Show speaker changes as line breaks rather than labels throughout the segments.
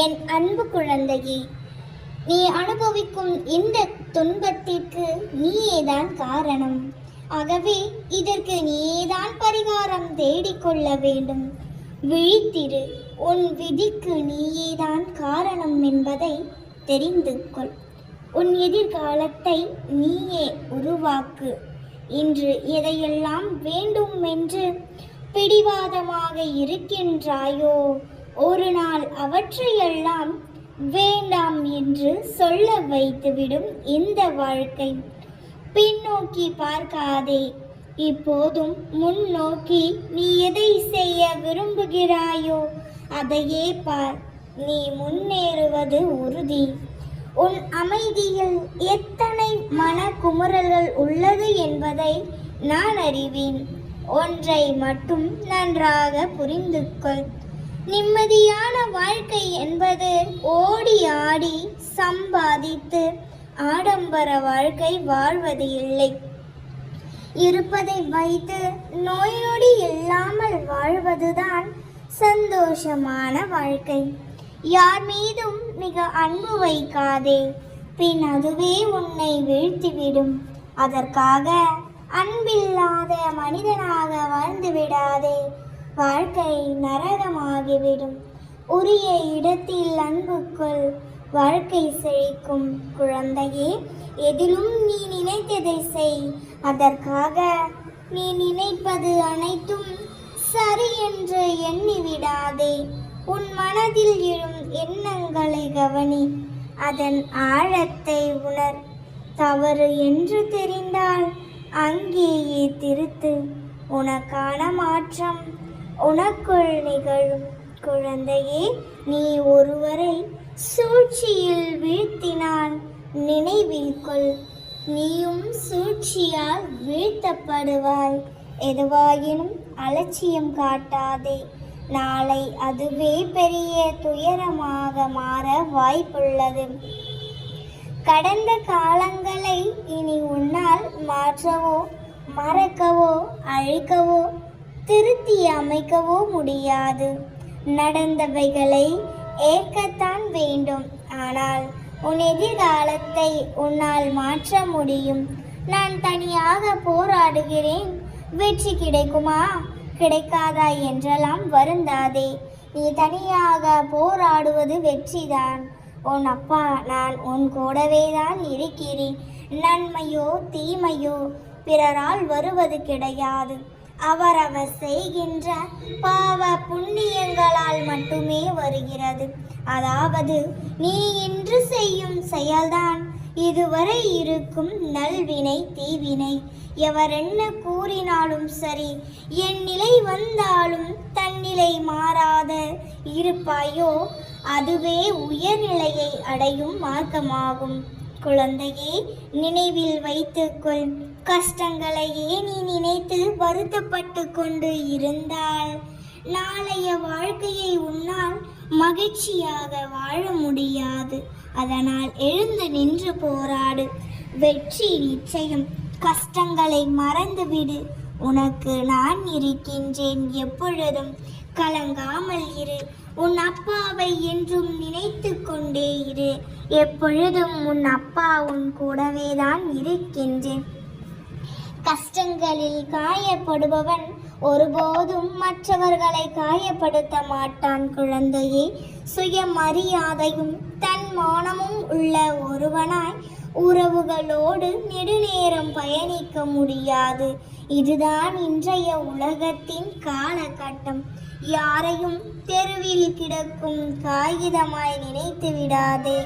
என் அன்பு குழந்தையே, நீ அனுபவிக்கும் இந்த துன்பத்திற்கு நீயேதான் காரணம். ஆகவே இதற்கு நீயேதான் பரிகாரம் தேடிக்கொள்ள வேண்டும். விழித்திரு, உன் விதிக்கு நீயேதான் காரணம் என்பதை தெரிந்து கொள். உன் எதிர்காலத்தை நீயே உருவாக்கு. இன்று எதையெல்லாம் வேண்டும் என்று பிடிவாதமாக இருக்கின்றாயோ, ஒரு நாள் அவற்றையெல்லாம் வேண்டாம் என்று சொல்ல வைத்துவிடும் இந்த வாழ்க்கை. பின்னோக்கி பார்க்காதே, இப்போதும் முன்னோக்கி நீ எதை செய்ய விரும்புகிறாயோ அதையே பார். நீ முன்னேறுவது உறுதி. உன் அமைதியில் எத்தனை மன குமுறல்கள் உள்ளது என்பதை நான் அறிவேன். ஒன்றை மட்டும் நன்றாக புரிந்து கொள். நிம்மதியான வாழ்க்கை என்பது ஓடி ஆடி சம்பாதித்து ஆடம்பர வாழ்க்கை வாழ்வது இல்லை. இருப்பதை வைத்து நோய் நொடி இல்லாமல் வாழ்வதுதான் சந்தோஷமான வாழ்க்கை. யார் மீதும் மிக அன்பு வைக்காதே, பின் அதுவே உன்னை வீழ்த்திவிடும். அதற்காக அன்பில்லாத மனிதனாக வாழ்ந்து விடாதே. வாழ்க்கை நரகமாகிவிடும். உரிய இடத்தில் அன்புக்குள் வாழ்க்கை செழிக்கும். குழந்தையே, எதிலும் நீ நினைத்ததை செய். அதற்காக நீ நினைப்பது அனைத்தும் சரி என்று எண்ணிவிடாதே. உன் மனதில் எழும் எண்ணங்களை கவனி, அதன் ஆழத்தை உணர். தவறு என்று தெரிந்தால் அங்கேயே திருத்து. உனக்கான மாற்றம் உனக்குள் நிகழும். குழந்தையே, நீ ஒருவரை சூழ்ச்சியில் வீழ்த்தினால் நினைவில் கொள், நீயும் சூழ்ச்சியால் வீழ்த்தப்படுவாய். எதுவாயினும் அலட்சியம் காட்டாதே. நாளை அதுவே பெரிய துயரமாக மாற வாய்ப்புள்ளது. கடந்த காலங்களை இனி உன்னால் மாற்றவோ மறக்கவோ அழிக்கவோ திருத்தி அமைக்கவோ முடியாது. நடந்தவைகளை ஏற்கத்தான் வேண்டும், ஆனால் உன் எதிர்காலத்தை உன்னால் மாற்ற முடியும். நான் தனியாக போராடுகிறேன், வெற்றி கிடைக்குமா கிடைக்காதா என்றெல்லாம் வருந்தாதே. நீ தனியாக போராடுவது வெற்றிதான். உன் அப்பா நான் உன் கூடவே தான் இருக்கிறேன். நன்மையோ தீமையோ பிறரால் வருவது கிடையாது. அவரவர் செய்கின்ற பாவ புண்ணியங்களால் மட்டுமே வருகிறது. அதாவது நீ இன்று செய்யும் செயல்தான் இதுவரை இருக்கும் நல்வினை தீவினை. எவர் என்ன கூறினாலும் சரி, என் நிலை வந்தாலும் தன்னிலை மாறாத இருப்பாயோ அதுவே உயர்நிலையை அடையும் மார்க்கமாகும். குழந்தையே, நினைவில் வைத்துக்கொள். கஷ்டங்களையே நீ நினைத்து வருத்தப்பட்டு கொண்டு இருந்தால் நாளைய வாழ்க்கையை உன்னால் மகிழ்ச்சியாக வாழ முடியாது. அதனால் எழுந்து நின்று போராடு. வெற்றி நிச்சயம். கஷ்டங்களை மறந்துவிடு. உனக்கு நான் இருக்கின்றேன். எப்பொழுதும் கலங்காமல் இரு. உன் அப்பாவை என்றும் நினைத்து கொண்டே இரு. எப்பொழுதும் உன் அப்பா உன் கூடவே தான் இருக்கின்றேன். கஷ்டங்களில் காயப்படுபவன் ஒருபோதும் மற்றவர்களை காயப்படுத்த மாட்டான். குழந்தையே, சுயமரியாதையும் தன்மானமும் உள்ள ஒருவனாய் உறவுகளோடு நெடுநேரம் பயணிக்க முடியாது. இதுதான் இன்றைய உலகத்தின் காலகட்டம். யாரையும் தெருவில் கிடக்கும் காகிதமாய் நினைத்து விடாதே.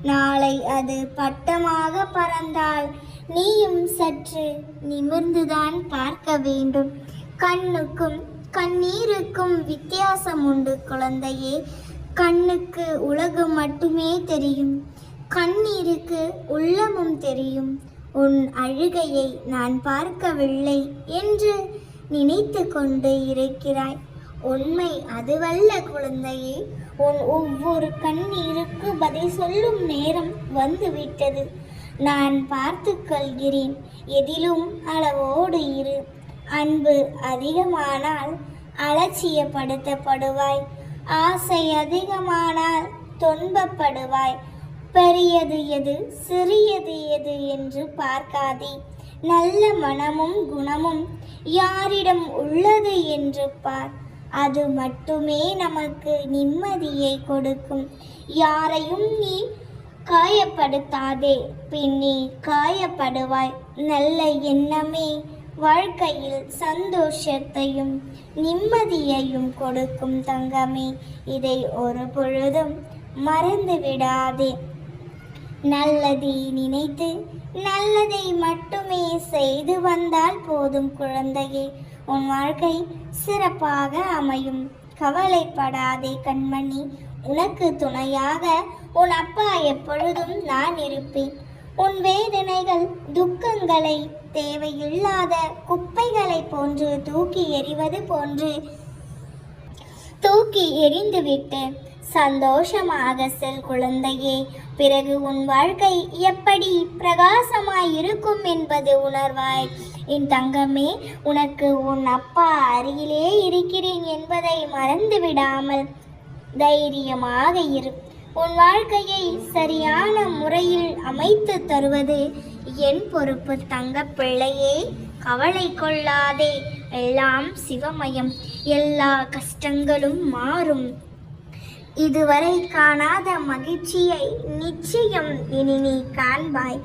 நாளை அது பட்டமாக பறந்தால் நீயும் சற்று நிமிர்ந்துதான் பார்க்க வேண்டும். கண்ணுக்கும் கண்ணீருக்கும் வித்தியாசம் உண்டு குழந்தையே. கண்ணுக்கு உலகம் மட்டுமே தெரியும், கண்ணீருக்கு உள்ளமும் தெரியும். உன் அழுகையை நான் பார்க்கவில்லை என்று நினைத்து கொண்டு இருக்கிறாய். உண்மை அதுவல்ல குழந்தையே. உன் ஒவ்வொரு கண்ணீருக்கு பதில் சொல்லும் நேரம் வந்துவிட்டது. நான் பார்த்து கொள்கிறேன். எதிலும் அளவோடு இரு. அன்பு அதிகமானால் அலட்சியப்படுத்தப்படுவாய். ஆசை அதிகமானால் துன்பப்படுவாய். பெரியது எது சிறியது எது என்று பார்க்காதே. நல்ல மனமும் குணமும் யாரிடம் உள்ளது என்று பார். அது மட்டுமே நமக்கு நிம்மதியை கொடுக்கும். யாரையும் நீ காயப்படுத்தாதே, பின்னே காயப்படுவாய். நல்ல எண்ணமே வாழ்க்கையில் சந்தோஷத்தையும் நிம்மதியையும் கொடுக்கும் தங்கமே. இதை ஒரு பொழுதும் மறந்து விடாதே. நல்லதை நினைத்து நல்லதை மட்டுமே செய்து வந்தால் போதும் குழந்தையே. உன் வாழ்க்கை சிறப்பாக அமையும். கவலைப்படாதே கண்மணி. உனக்கு துணையாக உன் அப்பா எப்பொழுதும் நான் இருப்பேன். உன் வேதனைகள் துக்கங்களை தேவையில்லாத குப்பைகளை போன்று தூக்கி எறிவது போன்று தூக்கி எறிந்துவிட்டு சந்தோஷமாக செல் குழந்தையே. பிறகு உன் வாழ்க்கை எப்படி பிரகாசமாய் இருக்கும் என்பது உணர்வாய். என் தங்கமே, உனக்கு உன் அப்பா அருகிலே இருக்கிறேன் என்பதை மறந்து விடாமல் தைரியமாக இரு. உன் வாழ்க்கையை சரியான முறையில் அமைத்து தருவது என் பொறுப்பு தங்க பிள்ளையே. கவலை கொள்ளாதே, எல்லாம் சிவமயம். எல்லா கஷ்டங்களும் மாறும். இதுவரை காணாத மகிழ்ச்சியை நிச்சயம் இனி நீ காண்பாய்.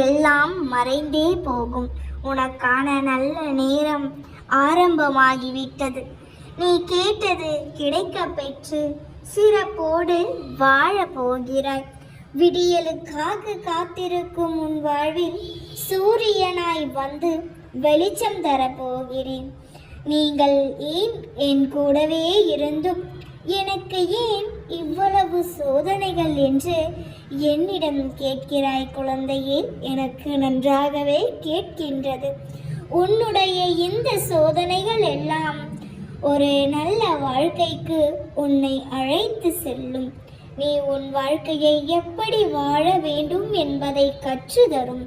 எல்லாம் மறைந்தே போகும். உனக்கான நல்ல நேரம் ஆரம்பமாகிவிட்டது. நீ கேட்டது கிடைக்க பெற்று சிறப்போடு வாழ போகிறாய். விடியலுக்காக காத்திருக்கும் உன் வாழ்வில் சூரியனாய் வந்து வெளிச்சம் தரப்போகிறேன். நீங்கள் ஏன் என் கூடவே இருந்தும் எனக்கு ஏன் இவ்வளவு சோதனைகள் என்று என்னிடம் கேட்கிறாய் குழந்தையே? எனக்கு நன்றாகவே கேட்கின்றது. உன்னுடைய இந்த சோதனைகள் எல்லாம் ஒரு நல்ல வாழ்க்கைக்கு உன்னை அழைத்து செல்லும். நீ உன் வாழ்க்கையை எப்படி வாழ வேண்டும் என்பதை கற்றுத்தரும்.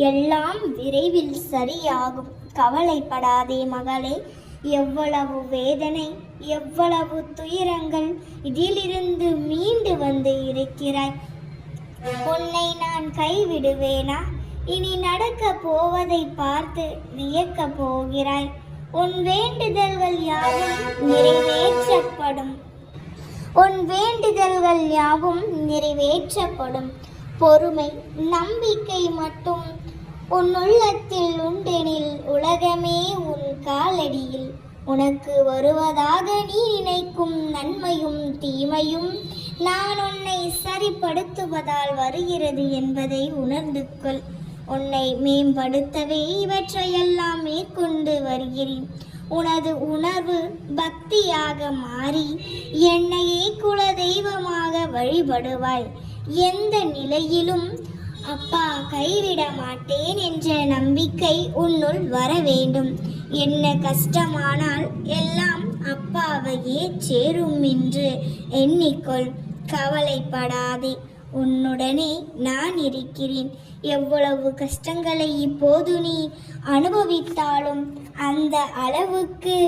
எல்லாம் விரைவில் சரியாகும். கவலைப்படாதே மகளே. எவ்வளவு வேதனை, எவ்வளவு துயரங்கள், இதிலிருந்து மீண்டு வந்து இருக்கிறாய். உன்னை நான் கைவிடுவேனா? இனி நடக்க போவதை பார்த்து வியக்க போகிறாய். உன் வேண்டுதல்கள் யாவும் நிறைவேற்றப்படும். உன் வேண்டுதல்கள் யாவும் நிறைவேற்றப்படும். பொறுமை, நம்பிக்கை மட்டும் உன் உள்ளத்தில் உண்டெனில் உலகமே உன் காலடியில். உனக்கு வருவதாக நீ நினைக்கும் நன்மையும் தீமையும் நான் உன்னை சரிப்படுத்துவதால் வருகிறது என்பதை உணர்ந்து கொள். உன்னை மேம்படுத்தவே இவற்றையெல்லாம் மேற்கொண்டு வருகிறேன். உனது உணர்வு பக்தியாக மாறி என்னையே குல தெய்வமாக வழிபடுவாய். எந்த நிலையிலும் அப்பா கைவிட மாட்டேன் என்ற நம்பிக்கை உன்னுள் வர வேண்டும். என்ன கஷ்டமானால் எல்லாம் அப்பாவையே சேரும் என்று எண்ணிக்கொள். கவலைப்படாதே, உன்னுடனே நான் இருக்கிறேன். எவ்வளவு கஷ்டங்களை இப்போது நீ அனுபவித்தாலும் அந்த அளவுக்கு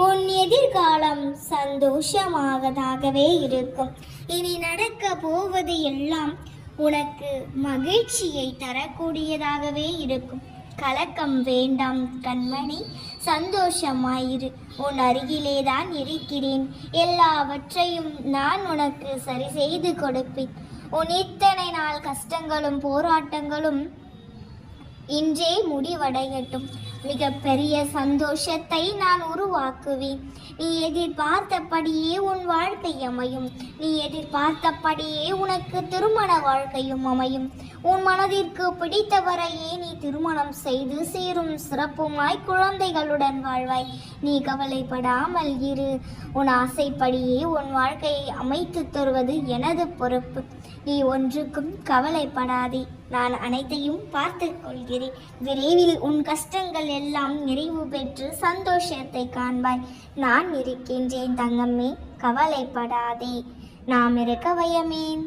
உன் எதிர்காலம் சந்தோஷமாகவே இருக்கும். இனி நடக்க போவது எல்லாம் உனக்கு மகிழ்ச்சியை தரக்கூடியதாகவே இருக்கும். கலக்கம் வேண்டாம் கண்மணி, சந்தோஷமாயிரு. உன் அருகிலேதான் இருக்கிறேன். எல்லாவற்றையும் நான் உனக்கு சரி செய்து கொடுப்பேன். உன் இத்தனை நாள் கஷ்டங்களும் போராட்டங்களும் இன்றே முடிவடையட்டும். மிக பெரிய சந்தோஷத்தை நான் உருவாக்குவேன். நீ எதிர்பார்த்தபடியே உன் வாழ்க்கை அமையும். நீ எதிர்பார்த்தபடியே உனக்கு திருமண வாழ்க்கையும் அமையும். உன் மனதிற்கு பிடித்தவரையே நீ திருமணம் செய்து சீரும் சிறப்புமாய் குழந்தைகளுடன் வாழ்வாய். நீ கவலைப்படாமல் இரு. உன் ஆசைப்படியே உன் வாழ்க்கையை அமைத்து தருவது எனது பொறுப்பு. நீ ஒன்றுக்கும் கவலைப்படாதே. நான் அனைத்தையும் பார்த்து கொள்கிறேன். விரைவில் உன் கஷ்டங்கள் எல்லாம் நிறைவு பெற்று சந்தோஷத்தை காண்பாய். நான் இருக்கின்றேன் தங்கம்மே, கவலைப்படாதே. நாம் இருக்க பயமேன்.